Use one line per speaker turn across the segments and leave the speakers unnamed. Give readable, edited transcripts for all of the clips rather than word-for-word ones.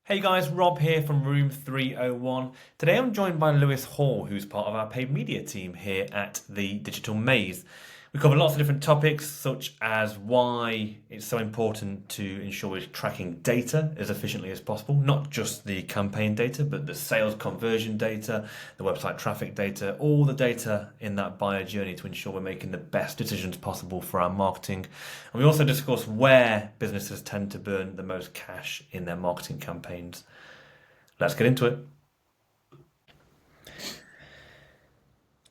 Hey guys, Rob here from Room 301. Today I'm joined by Lewis Hall, who's part of our paid media team here at the Digital Maze. We cover lots of different topics, such as why it's so important to ensure we're tracking data as efficiently as possible, not just the campaign data, but the sales conversion data, the website traffic data, all the data in that buyer journey to ensure we're making the best decisions possible for our marketing. And we also discuss where businesses tend to burn the most cash in their marketing campaigns. Let's get into it.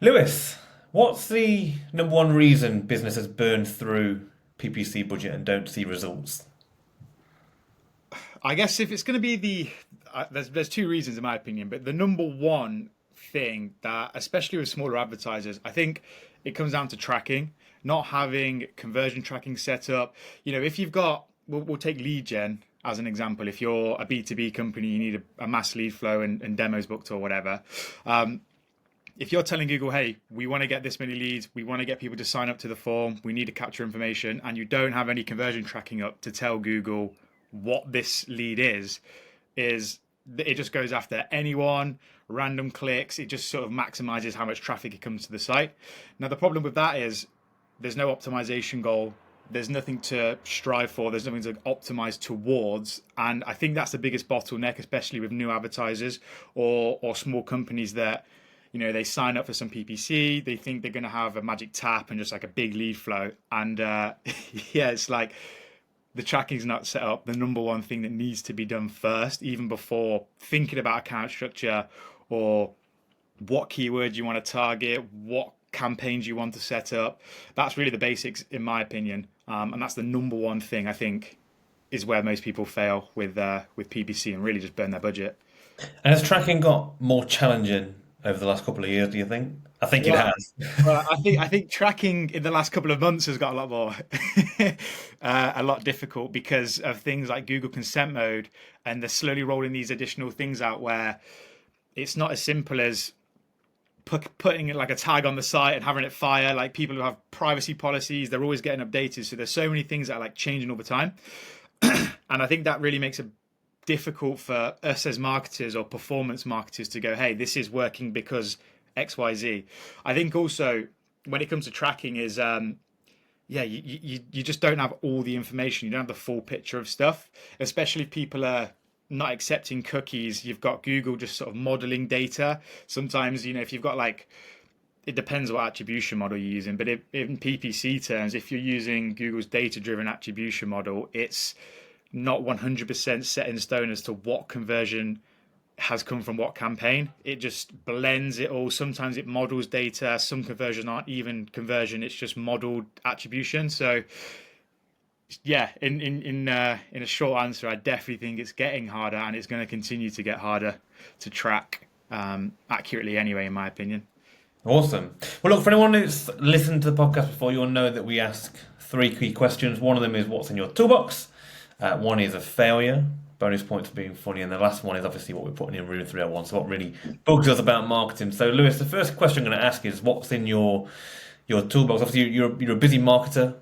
Lewis, what's the number one reason businesses burn through PPC budget and don't see results?
I guess if it's going to be there's two reasons in my opinion, but the number one thing that, especially with smaller advertisers, I think it comes down to tracking, not having conversion tracking set up. If you've got, we'll take lead gen as an example. If you're a B2B company, you need a mass lead flow and demos booked or whatever. If you're telling Google, hey, we want to get this many leads, we want to get people to sign up to the form, we need to capture information, and you don't have any conversion tracking up to tell Google what this lead is it just goes after anyone, random clicks. It just sort of maximizes how much traffic it comes to the site. Now, the problem with that is there's no optimization goal. There's nothing to strive for. There's nothing to optimize towards. And I think that's the biggest bottleneck, especially with new advertisers or small companies that, they sign up for some PPC. They think they're going to have a magic tap and just like a big lead flow. And it's like the tracking's not set up. The number one thing that needs to be done first, even before thinking about account structure or what keywords you want to target, what campaigns you want to set up. That's really the basics, in my opinion. And that's the number one thing I think is where most people fail with PPC and really just burn their budget.
And has tracking got more challenging over the last couple of years, do you think? I think it
Well,
has.
I think tracking in the last couple of months has got a lot more, a lot difficult because of things like Google Consent Mode, and they're slowly rolling these additional things out where it's not as simple as putting like a tag on the site and having it fire. Like people who have privacy policies, they're always getting updated. So there's so many things that are like changing all the time, and I think that really makes it difficult for us as marketers or performance marketers to go, hey, this is working because XYZ. I think also when it comes to tracking is you just don't have all the information. You don't have the full picture of stuff, especially if people are not accepting cookies. You've got Google just sort of modeling data. Sometimes, if you've got like, it depends what attribution model you're using, but in PPC terms, if you're using Google's data-driven attribution model, it's not 100% set in stone as to what conversion has come from what campaign. It just blends it all. Sometimes it models data. Some conversions aren't even conversion. It's just modeled attribution. So yeah, in a short answer, I definitely think it's getting harder, and it's going to continue to get harder to track accurately anyway, in my opinion.
Awesome. Well, look, for anyone who's listened to the podcast before, you'll know that we ask three key questions. One of them is what's in your toolbox. One is a failure, bonus points for being funny, and the last one is obviously what we're putting in Room 301, so what really bugs us about marketing. So, Lewis, the first question I'm going to ask is what's in your toolbox? Obviously, you're a busy marketer,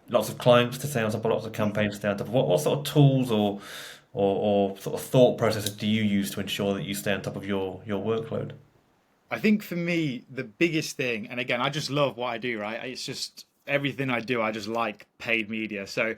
lots of clients to stay on top of, lots of campaigns to stay on top of. What sort of tools or sort of thought processes do you use to ensure that you stay on top of your workload?
I think for me, the biggest thing, and again, I just love what I do, right? It's just everything I do, I just like paid media. So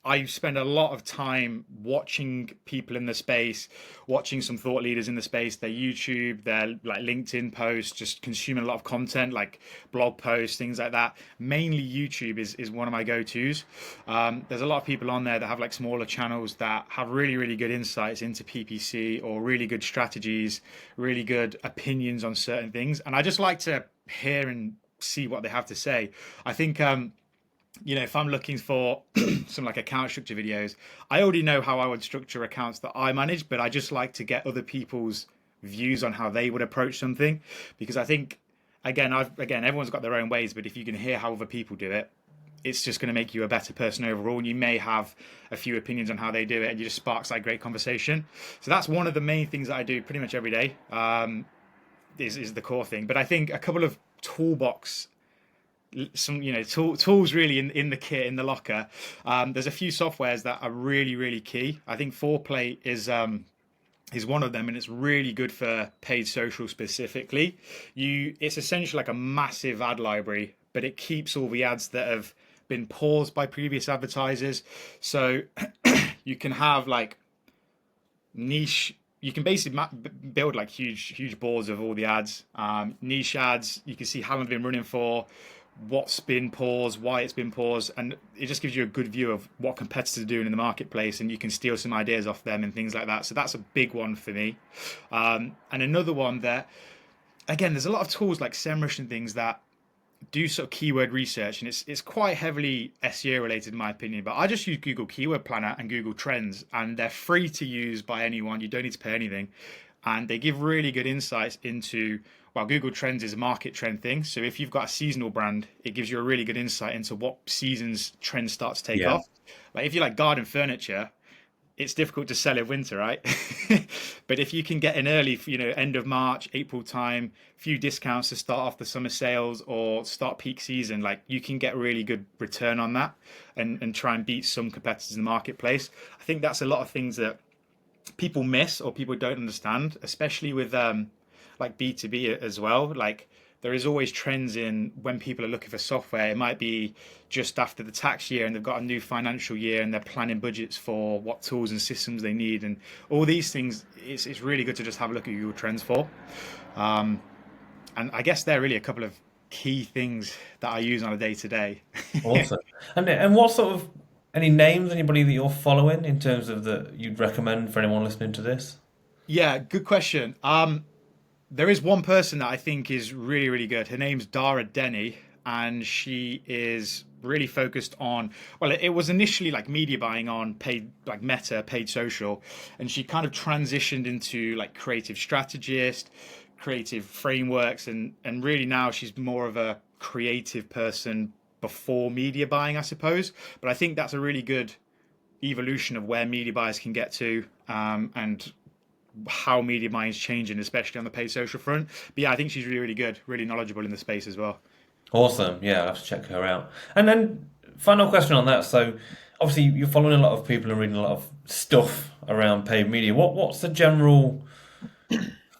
I spend a lot of time watching people in the space, watching some thought leaders in the space, their YouTube, their like LinkedIn posts, just consuming a lot of content like blog posts, things like that. Mainly YouTube is one of my go-tos. There's a lot of people on there that have like smaller channels that have really, really good insights into PPC or really good strategies, really good opinions on certain things. And I just like to hear and see what they have to say. I think if I'm looking for some like account structure videos, I already know how I would structure accounts that I manage, but I just like to get other people's views on how they would approach something, because I think again everyone's got their own ways, but if you can hear how other people do it, it's just going to make you a better person overall. And you may have a few opinions on how they do it, and you just sparks like great conversation. So that's one of the main things that I do pretty much every day. Is the core thing. But I think a couple of toolbox some tools really in the kit in the locker. There's a few softwares that are really key. I think Foreplay is one of them, and it's really good for paid social specifically. It's essentially like a massive ad library, but it keeps all the ads that have been paused by previous advertisers. So you can have like niche. You can basically build like huge boards of all the ads, niche ads. You can see how long they've been running for, what's been paused, why it's been paused, and it just gives you a good view of what competitors are doing in the marketplace, and you can steal some ideas off them and things like that. So that's a big one for me. And another one that, again, there's a lot of tools like SEMrush and things that do sort of keyword research, and it's quite heavily SEO related in my opinion, but I just use Google Keyword Planner and Google Trends, and they're free to use by anyone. You don't need to pay anything, and they give really good insights into, well, Google Trends is a market trend thing, so if you've got a seasonal brand, it gives you a really good insight into what seasons trends start to take off. Like if you like garden furniture, it's difficult to sell in winter, right? But if you can get in early, end of March, April time, few discounts to start off the summer sales or start peak season, like you can get really good return on that and try and beat some competitors in the marketplace. I think that's a lot of things that people miss or people don't understand, especially with like B2B as well. Like there is always trends in when people are looking for software. It might be just after the tax year and they've got a new financial year and they're planning budgets for what tools and systems they need, and all these things. It's really good to just have a look at Google Trends for. And I guess they're really a couple of key things that I use on a day to day.
Awesome. And what sort of any names, anybody that you're following in terms of that you'd recommend for anyone listening to this?
Yeah, good question. There is one person that I think is really good. Her name's Dara Denny, and she is really focused on, well, it was initially like media buying on paid, like Meta, paid social, and she kind of transitioned into like creative strategist, creative frameworks, and really now she's more of a creative person before media buying, I suppose. But I think that's a really good evolution of where media buyers can get to, and how media buying is changing, especially on the paid social front. But yeah, I think she's really good, really knowledgeable in the space as well.
Awesome. Yeah, I'll have to check her out. And then final question on that. So obviously you're following a lot of people and reading a lot of stuff around paid media. What's the general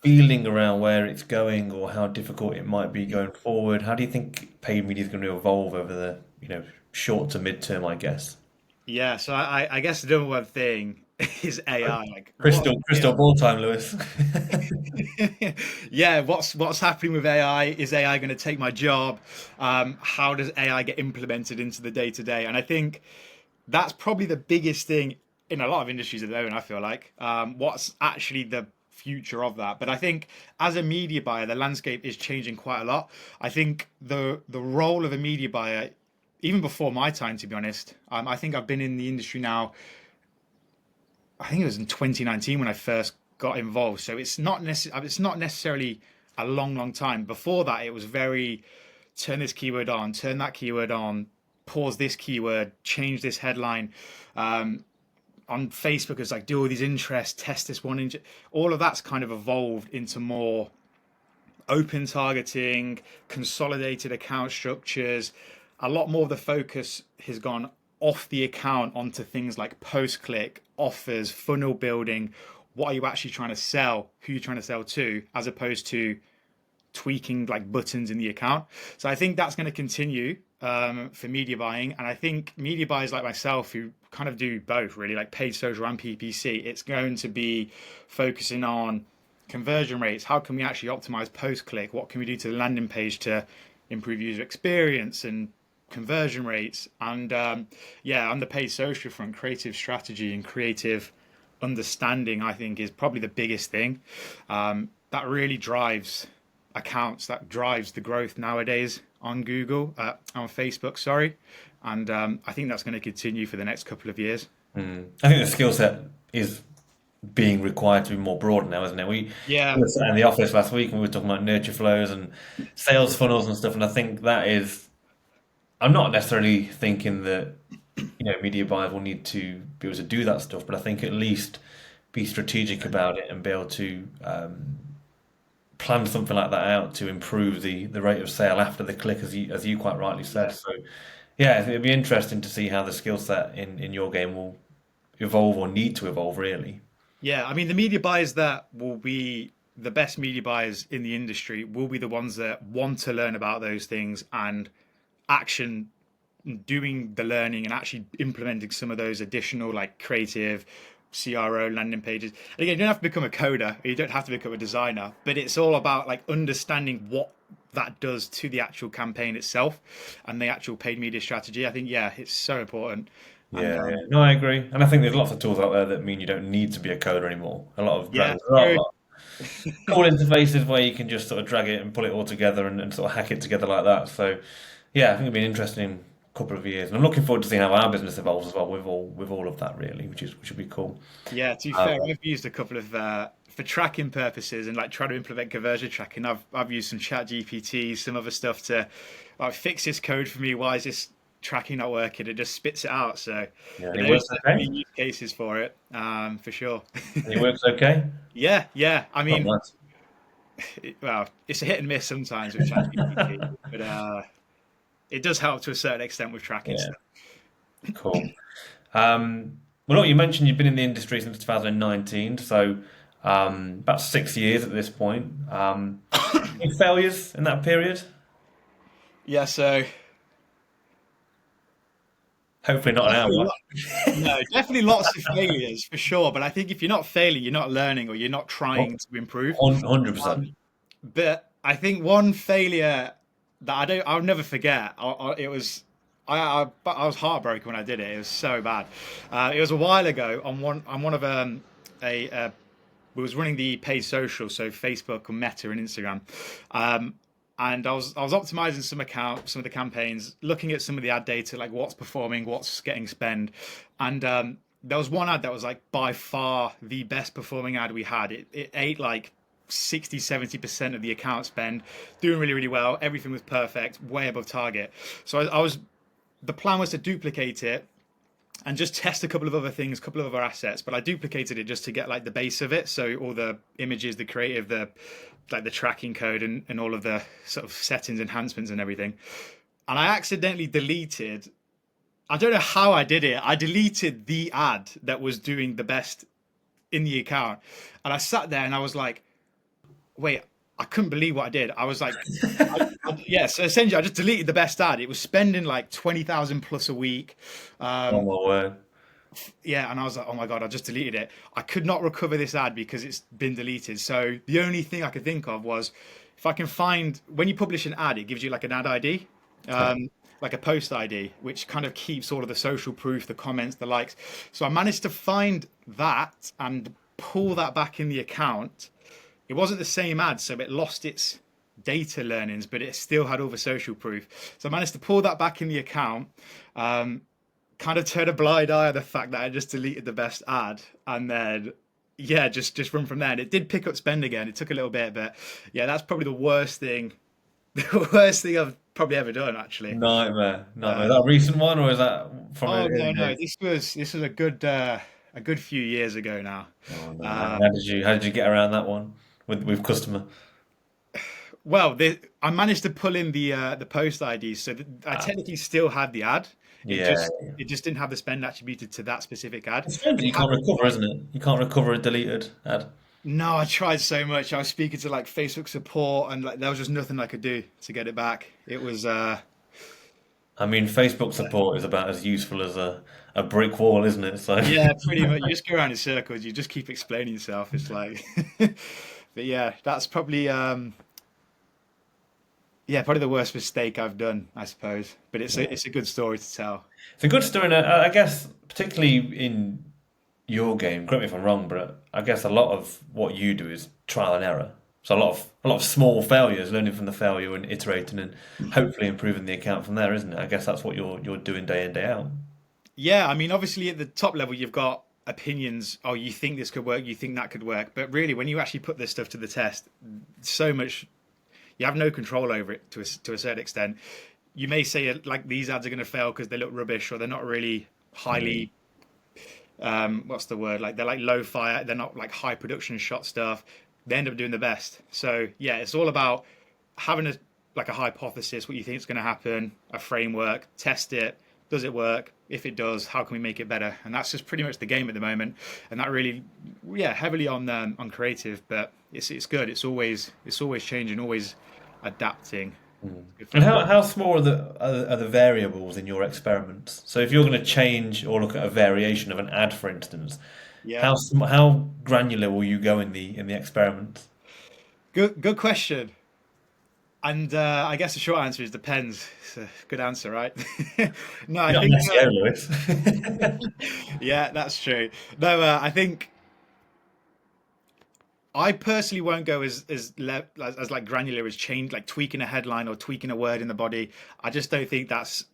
feeling around where it's going or how difficult it might be going forward? How do you think paid media is going to evolve over the, short to mid-term, I guess?
Yeah, so I guess the number one thing is AI. Like what
Crystal ball time, Lewis.
yeah, what's happening with AI? Is AI going to take my job? How does AI get implemented into the day to day? And I think that's probably the biggest thing in a lot of industries at the moment. I feel like what's actually the future of that. But I think as a media buyer, the landscape is changing quite a lot. I think the role of a media buyer, even before my time, to be honest, I think I've been in the industry now. I think it was in 2019 when I first got involved. So it's not necessarily a long time. Before that, it was very turn this keyword on, turn that keyword on, pause this keyword, change this headline. On Facebook, it's like do all these interests, test this one. All of that's kind of evolved into more open targeting, consolidated account structures. A lot more of the focus has gone off the account onto things like post-click, offers, funnel building. What are you actually trying to sell? Who are you trying to sell to? As opposed to tweaking like buttons in the account. So I think that's going to continue for media buying. And I think media buyers like myself who kind of do both really, like paid social and PPC, it's going to be focusing on conversion rates. How can we actually optimize post-click? What can we do to the landing page to improve user experience and conversion rates? And on the paid social front, creative strategy and creative understanding, I think, is probably the biggest thing. That really drives accounts, that drives the growth nowadays on on Facebook, sorry. And I think that's going to continue for the next couple of years.
I think the skill set is being required to be more broad now, isn't it? We were sat in the office last week and we were talking about nurture flows and sales funnels and stuff, and I think that is, I'm not necessarily thinking that media buyers will need to be able to do that stuff, but I think at least be strategic about it and be able to plan something like that out to improve the rate of sale after the click, as you quite rightly said.
Yeah.
So yeah, I think it'd be interesting to see how the skill set in your game will evolve or need to evolve, really.
Yeah, I mean, the media buyers that will be the best media buyers in the industry will be the ones that want to learn about those things and action doing the learning and actually implementing some of those additional like creative CRO landing pages. And again, you don't have to become a coder, or you don't have to become a designer, but it's all about like understanding what that does to the actual campaign itself and the actual paid media strategy. I think, yeah, it's so important. And
Yeah, yeah. No, I agree. And I think there's lots of tools out there that mean you don't need to be a coder anymore. A lot of
yeah,
brands, a lot,
true.
lot cool interfaces where you can just sort of drag it and pull it all together and sort of hack it together like that. So yeah, I think it'll be an interesting couple of years. And I'm looking forward to seeing how our business evolves as well with all of that really, which would be cool.
Yeah, to be fair, I've used a couple of for tracking purposes and like trying to implement conversion tracking. I've used some Chat GPT, some other stuff to like fix this code for me. Why is this tracking not working? It just spits it out. So
Yeah, and it
there's
works okay.
definitely use cases for it, for sure.
And it works okay.
Yeah, yeah. I
Oh,
mean,
nice.
well, it's a hit and miss sometimes with Chat GPT, but it does help to a certain extent with tracking
Yeah,
stuff.
cool. Well, look, you mentioned you've been in the industry since 2019, so about 6 years at this point. Any failures in that period?
Yeah, so
Hopefully not an
definitely
hour.
no, definitely lots of failures for sure. But I think if you're not failing, you're not learning or you're not
Oh,
trying to improve.
100%.
Um, but I think one failure that I'll never forget. It was, I was heartbroken when I did it. It was so bad. It was a while ago on one of a we was running the paid social, so Facebook and Meta and Instagram. Um, and I was optimizing some of the campaigns, looking at some of the ad data, like what's performing, what's getting spend, and there was one ad that was like by far the best performing ad we had. It ate like 60-70% of the account spend, doing really really well. Everything was perfect, way above target. So I was the plan was to duplicate it and just test a couple of other things, a couple of other assets. But I duplicated it just to get like the base of it. So all the images, the creative, the like the tracking code and all of the sort of settings, enhancements and everything. And I accidentally deleted, I don't know how I did it. I deleted the ad that was doing the best in the account. And I sat there and I was like, wait, I couldn't believe what I did. I was like, yeah, so essentially I just deleted the best ad. It was spending like 20,000 plus a week.
Oh
Um,
my word.
yeah, and I was like, oh my God, I just deleted it. I could not recover this ad because it's been deleted. So the only thing I could think of was if I can find, when you publish an ad, it gives you like an ad ID, like a post ID, which kind of keeps all of the social proof, the comments, the likes. So I managed to find that and pull that back in the account. It wasn't the same ad, so it lost its data learnings, but it still had all the social proof. So I managed to pull that back in the account. Kind of turn a blind eye at the fact that I just deleted the best ad, and then yeah, just run from there. And it did pick up spend again. It took a little bit, but yeah, that's probably the worst thing, the worst thing I've probably ever done actually.
Nightmare. Nightmare. Is
Uh,
that a recent one or is that from
oh
early
no, no,
days?
this was a good few years ago now.
Oh no. How
Um,
did you get around that one with customer?
well, I managed to pull in the post IDs, so I
Ah,
technically still had the ad. It
yeah.
just it just didn't have the spend attributed to that specific ad.
It's strange
But
that
it
you
had
can't recover, isn't it? You can't recover a deleted ad.
No, I tried so much. I was speaking to like Facebook support, and like there was just nothing I could do to get it back. It was,
I mean, Facebook support is about as useful as a brick wall, isn't it? So,
yeah, pretty much. You just go around in circles. You just keep explaining yourself. It's like, but yeah, that's probably, yeah, probably the worst mistake I've done, I suppose. But
yeah.
it's a good story to tell.
It's a good story, and I guess particularly in your game. Correct me if I'm wrong, but I guess a lot of what you do is trial and error. So a lot of small failures, learning from the failure and iterating and hopefully improving the account from there, isn't it? I guess that's what you're doing day in day out.
Yeah, I mean, obviously at the top level, you've got opinions. Oh, you think this could work, you think that could work. But really, when you actually put this stuff to the test, so much you have no control over it to a certain extent. You may say like these ads are going to fail because they look rubbish or they're not really
Mm.
highly what's the word, like they're like low fi, they're not like high production shot stuff. they end up doing the best. So yeah, it's all about having a hypothesis, what you think is going to happen, a framework, test it. Does it work? If it does, how can we make it better? And that's just pretty much the game at the moment. And that really, yeah, heavily on creative, but it's good. It's always changing, always adapting. Good
And
fun.
how small are the variables in your experiments? So if you're going to change or look at a variation of an ad, for instance,
Yeah,
how granular will you go in the experiments?
good question. And I guess the short answer is depends. It's a good answer, right? No, I
You're not
think
an SEO, Lewis.
yeah, that's true. No, I think I personally won't go as like granular as change, like tweaking a headline or tweaking a word in the body. I just don't think that's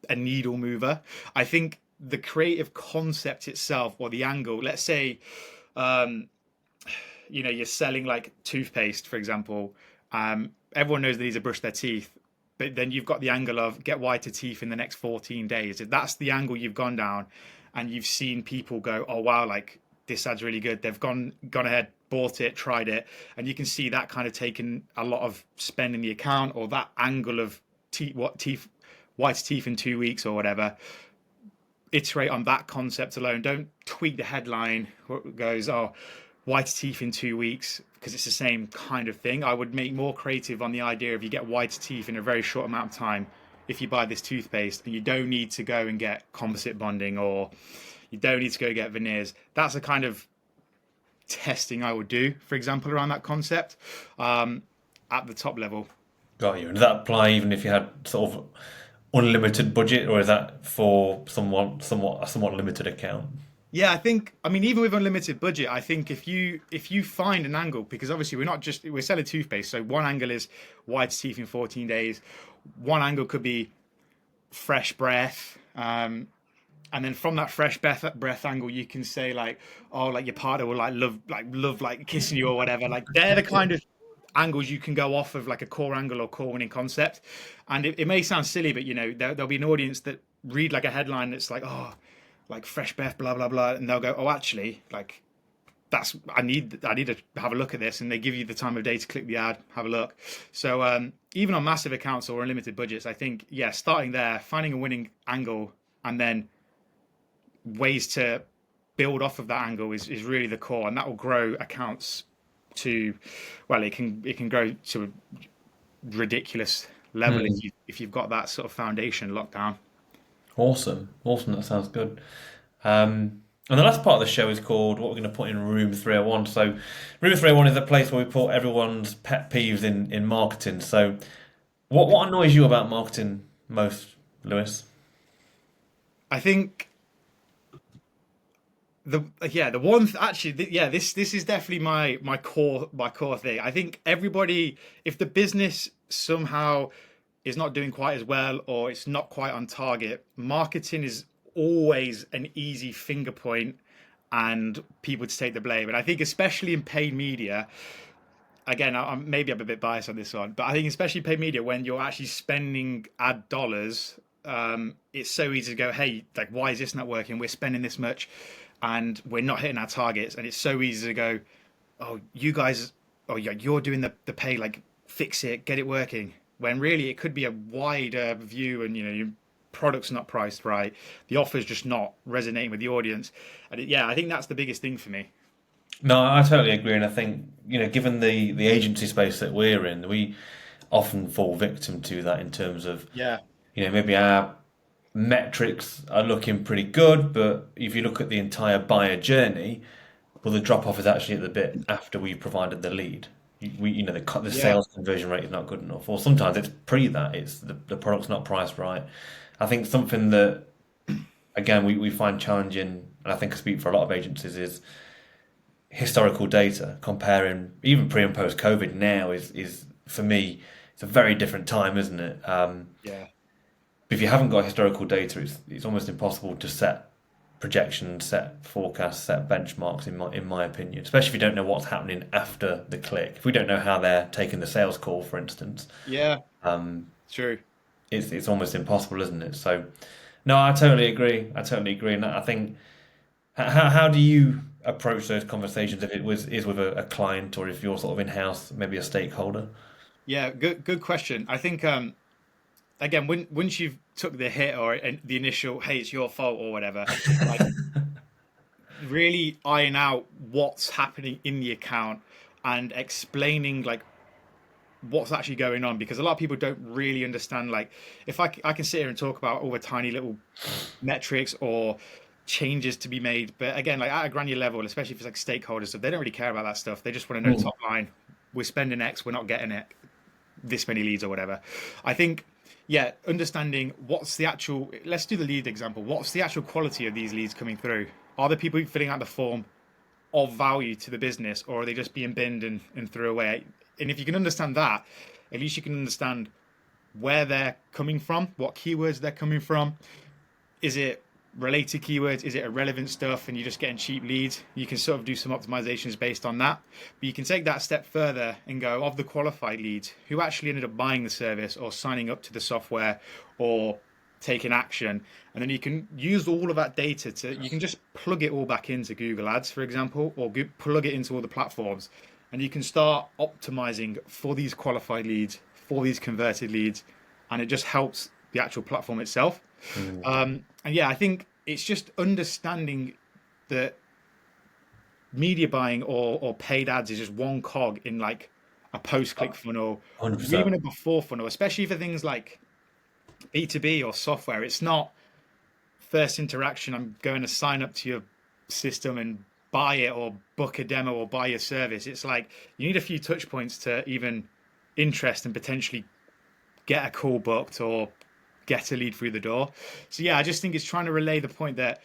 a needle mover. I think the creative concept itself or the angle. Let's say, um, you're selling like toothpaste, for example. Everyone knows they need to brush their teeth, but then you've got the angle of get whiter teeth in the next 14 days. If that's the angle you've gone down, and you've seen people go, oh wow, like this ad's really good. They've gone ahead, bought it, tried it, and you can see that kind of taking a lot of spend in the account, or that angle of teeth, white teeth in 2 weeks or whatever. Iterate on that concept alone. Don't tweak the headline. What goes, oh, white teeth in 2 weeks, because it's the same kind of thing. I would make more creative on the idea of you get white teeth in a very short amount of time if you buy this toothpaste, and you don't need to go and get composite bonding, or you don't need to go get veneers. That's the kind of testing I would do, for example, around that concept, at the top level.
Got you. And does that apply even if you had sort of unlimited budget, or is that for a somewhat limited account?
Yeah, I mean, even with unlimited budget, I think if you find an angle, because obviously we're selling toothpaste, so one angle is white teeth in 14 days. One angle could be fresh breath, and then from that fresh breath angle, you can say like, oh, like your partner will love like kissing you or whatever. Like they're the kind of angles you can go off of, like a core angle or core winning concept. And it may sound silly, but there'll be an audience that read like a headline that's like, oh, like fresh breath, blah blah blah, and they'll go, oh, actually, like that's I need to have a look at this, and they give you the time of day to click the ad, have a look. So even on massive accounts or unlimited budgets, I think yeah, starting there, finding a winning angle, and then ways to build off of that angle is really the core, and that will grow accounts to, well, it can grow to a ridiculous level if you've got that sort of foundation locked down.
Awesome, awesome. That sounds good. And the last part of the show is called what we're going to put in Room 301. So, Room 301 is a place where we put everyone's pet peeves in marketing. So, what annoys you about marketing most, Lewis?
I think the one actually yeah, this is definitely my core thing. I think everybody, if the business somehow is not doing quite as well, or it's not quite on target, marketing is always an easy finger point and people to take the blame. And I think especially in paid media, again, maybe I'm a bit biased on this one, but I think especially paid media, when you're actually spending ad dollars, it's so easy to go, hey, like, why is this not working? We're spending this much and we're not hitting our targets. And it's so easy to go, oh, you guys, oh yeah, you're doing the pay, like fix it, get it working. When really it could be a wider view, and your product's not priced right, the offer's just not resonating with the audience. And yeah, I think that's the biggest thing for me.
No, I totally agree, and I think given the agency space that we're in, we often fall victim to that in terms of
Yeah.
maybe our metrics are looking pretty good, but if you look at the entire buyer journey, well, the drop off is actually at the bit after we've provided the lead. The
Yeah.
sales conversion rate is not good enough, or sometimes it's pre that, it's the product's not priced right. I think something that again we find challenging, and I think I speak for a lot of agencies, is historical data comparing even pre and post COVID. Now is for me, it's a very different time, isn't it?
Yeah.
If you haven't got historical data, it's almost impossible to set projections, set forecasts, set benchmarks. In my opinion, especially if you don't know what's happening after the click. If we don't know how they're taking the sales call, for instance,
Yeah. True.
it's almost impossible, isn't it? So, no, I totally agree. I totally agree, and I think how do you approach those conversations if it is with a client or if you're sort of in-house, maybe a stakeholder?
Yeah, good question. I think again, once you've took the hit or the initial, hey, it's your fault or whatever, like really iron out what's happening in the account and explaining like what's actually going on, because a lot of people don't really understand. Like if I can sit here and talk about all the tiny little metrics or changes to be made, but again, like at a granular level, especially if it's like stakeholders stuff, they don't really care about that stuff. They just want to know the
Mm.
top line. We're spending X, we're not getting it, this many leads or whatever. I think, yeah, understanding what's the actual, let's do the lead example. What's the actual quality of these leads coming through? Are the people filling out the form of value to the business, or are they just being binned and threw away? And if you can understand that, at least you can understand where they're coming from, what keywords they're coming from. Is it related keywords? Is it irrelevant stuff and you're just getting cheap leads? You can sort of do some optimizations based on that. But you can take that a step further and go, of the qualified leads, who actually ended up buying the service or signing up to the software or taking action. And then you can use all of that data you can just plug it all back into Google Ads, for example, or plug it into all the platforms. And you can start optimizing for these qualified leads, for these converted leads. And it just helps the actual platform itself. And yeah, I think it's just understanding that media buying or paid ads is just one cog in like a post-click funnel, or
100%.
even a before funnel, especially for things like B2B or software. It's not first interaction, I'm going to sign up to your system and buy it or book a demo or buy your service. It's like you need a few touch points to even interest and potentially get a call booked or get a lead through the door. So yeah, I just think it's trying to relay the point that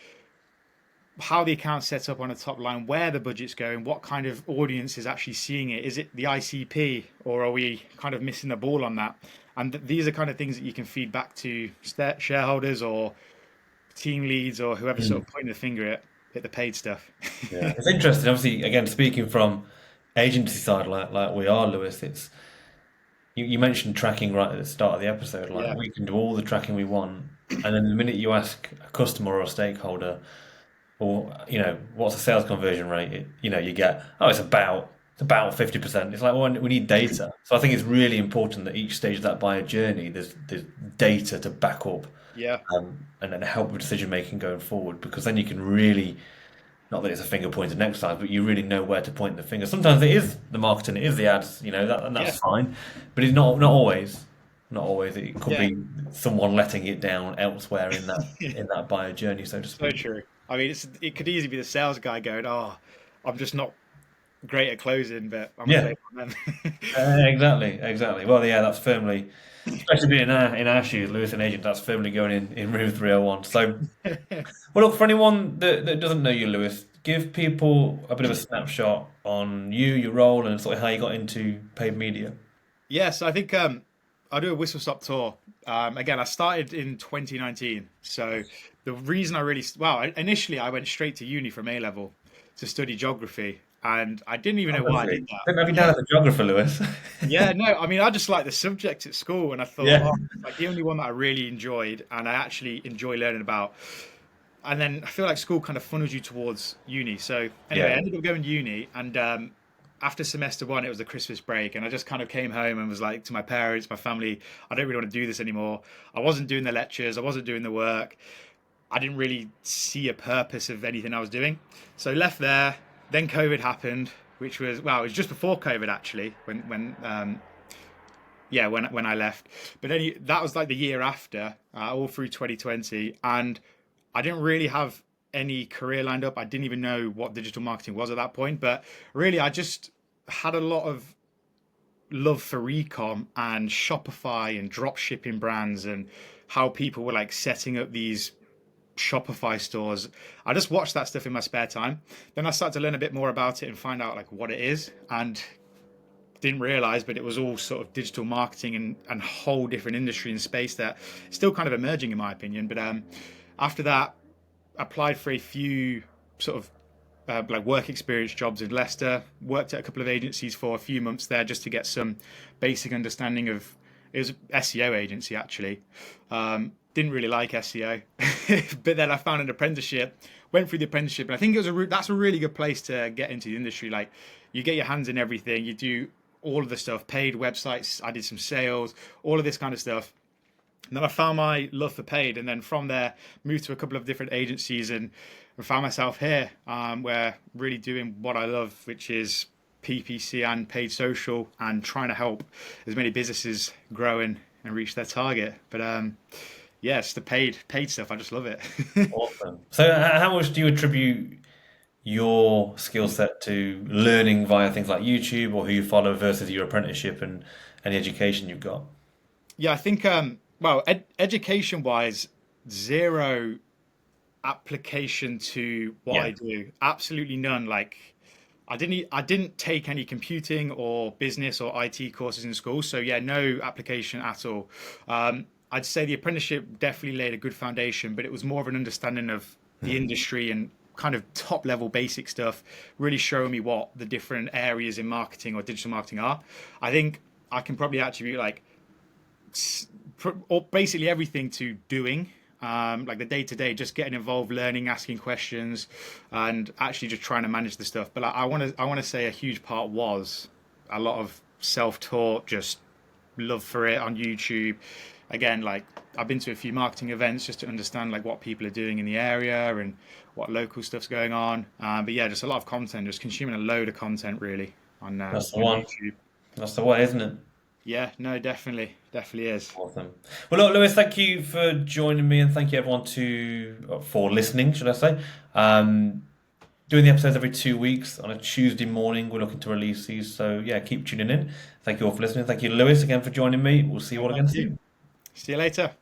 how the account's set up on a top line, where the budget's going, what kind of audience is actually seeing it. Is it the ICP, or are we kind of missing the ball on that? And these are kind of things that you can feed back to shareholders or team leads or whoever's sort of pointing the finger at the paid stuff.
Yeah, it's interesting. Obviously, again, speaking from agency side, like we are, Lewis. It's you mentioned tracking right at the start of the episode. Like
Yeah,
we can do all the tracking we want, and then the minute you ask a customer or a stakeholder, or what's the sales conversion rate? You get, oh, it's about 50%. It's like, well, we need data. So I think it's really important that each stage of that buyer journey, there's data to back up,
yeah,
and then help with decision making going forward, because then you can really, not that it's a finger pointing exercise, but you really know where to point the finger. Sometimes it is the marketing, it is the ads, and
yeah,
that's fine, but it's not always. Not always. It could
yeah.
be someone letting it down elsewhere in that buyer journey, so to
So
speak.
true. I mean, it could easily be the sales guy going, "Oh, I'm just not great at closing, but I'm gonna
Yeah.
blame it on them."
Exactly. Well, yeah, that's firmly, especially being in our shoes, Lewis and Agent, that's firmly going in room 301. So, well, look, for anyone that doesn't know you, Lewis, give people a bit of a snapshot on you, your role, and sort of how you got into paid media.
Yes, I think I do a whistle stop tour. Again, I started in 2019. So the reason I really initially I went straight to uni from A level to study geography, and I didn't even
Oh,
know why I
lovely.
did that.
Don't have you down
Yeah,
as a geographer, Lewis.
yeah, no, I mean I just liked the subject at school, and I thought,
Yeah.
oh, it's like the only one that I really enjoyed, and I actually enjoy learning about. And then I feel like school kind of funnels you towards uni. So anyway, I
Yeah.
ended up going to uni, and after semester one, it was the Christmas break, and I just kind of came home and was like to my parents, my family, I don't really want to do this anymore. I wasn't doing the lectures, I wasn't doing the work. I didn't really see a purpose of anything I was doing. So left there. Then COVID happened, which was it was just before COVID actually, when I left. But then that was like the year after, all through 2020, and I didn't really have any career lined up. I didn't even know what digital marketing was at that point. But really, I just had a lot of love for recom and Shopify and drop shipping brands and how people were like setting up these Shopify stores. I just watched that stuff in my spare time. Then I started to learn a bit more about it and find out like what it is, and didn't realize, but it was all sort of digital marketing and whole different industry and space that still kind of emerging in my opinion. But after that, applied for a few sort of like work experience jobs in Leicester, worked at a couple of agencies for a few months there just to get some basic understanding of, it was an SEO agency actually. didn't really like SEO, but then I found an apprenticeship, went through the apprenticeship, and I think it was that's a really good place to get into the industry. Like, you get your hands in everything, you do all of the stuff, paid websites, I did some sales, all of this kind of stuff. And then I found my love for paid, and then from there moved to a couple of different agencies and found myself here, where really doing what I love, which is PPC and paid social, and trying to help as many businesses grow and reach their target. But yes, the paid stuff, I just love it.
Awesome. So, how much do you attribute your skill set to learning via things like YouTube or who you follow versus your apprenticeship and the education you've got?
Yeah, I think well, education wise, zero application to what
Yeah.
I do. Absolutely none. Like, I didn't take any computing or business or IT courses in school, so yeah, no application at all. I'd say the apprenticeship definitely laid a good foundation, but it was more of an understanding of the industry and kind of top level basic stuff, really showing me what the different areas in marketing or digital marketing are. I think I can probably attribute like or basically everything to doing, like the day to day, just getting involved, learning, asking questions, and actually just trying to manage the stuff. But I want to say a huge part was a lot of self taught, just love for it on YouTube. Again, like, I've been to a few marketing events just to understand like what people are doing in the area and what local stuff's going on. But yeah, just a lot of content, just consuming a load of content really
That's the
on
one.
YouTube.
That's the way, isn't it?
Yeah, no, definitely is.
Awesome. Well, look, Lewis, thank you for joining me, and thank you everyone for listening, should I say? Um, Doing the episodes every 2 weeks on a Tuesday morning. We're looking to release these, so yeah, keep tuning in. Thank you all for listening. Thank you, Lewis, again for joining me. We'll see you
No,
all again
thank you.
soon.
See you later.